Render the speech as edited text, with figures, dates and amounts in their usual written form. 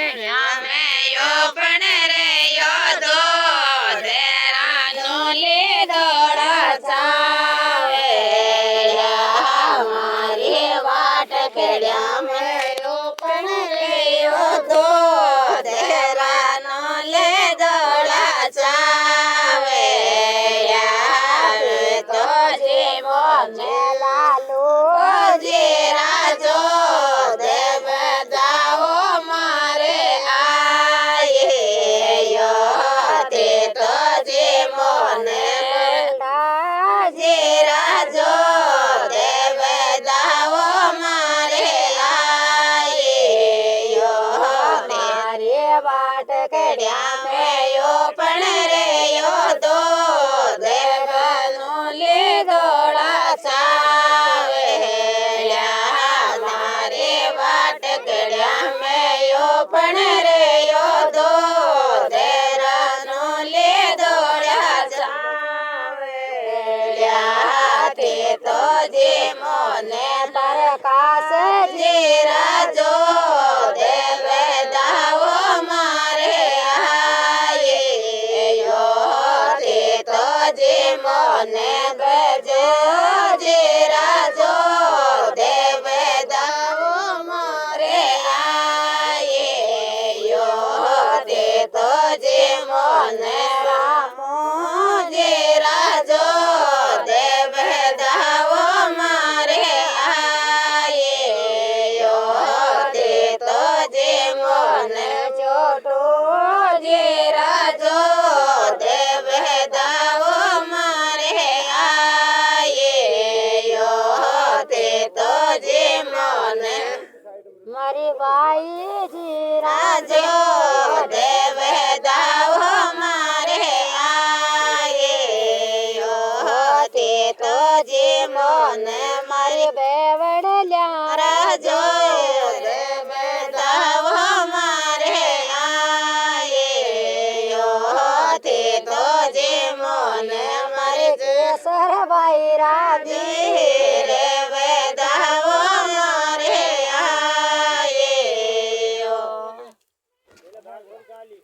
કેડ્યા મેં યો પણ રે યો દો ધેરાનો લીધો ચાવે મારી વાટ કેડ્યા મેં યો પણ રે યો દો ધેરાનો લીધો ચાવે તો જીવો ને લાલુ જી રાજો દેવ દાવો મારે આયે તે તો જીવો ને જી રાજો દેવ દાવો મારે આયે મારી વાટ કડ્યા મેં યો પણ રે યો દો દેવનું લીધોળા ચાવે મારી વાટ કડ્યા મેં યો પણ રે યો દો દેવનું લીધોળા ચાવે તે તો જી મોને પ્રકાશ જી રાજો દેવ દાવો મારે આયે તે તો જી મોને ગજો જી રાજો દેવ દાવો મારે આયે તે તો જી મોને રામો જી રાજો દેવ દાવો મારે આયે તે તો જી મોને ચોટો જી રાજો દેવ દાવો મારે આયે તે તો જી મોને મારી બાઈ જી રાજો દેવ દાવો મારે આયે તે તો જી મોને મારી બેવડલ્યા રાજો દેવ દાવો મારે આયે તે તો જી મોને મારી કેસરબાઈ રાજી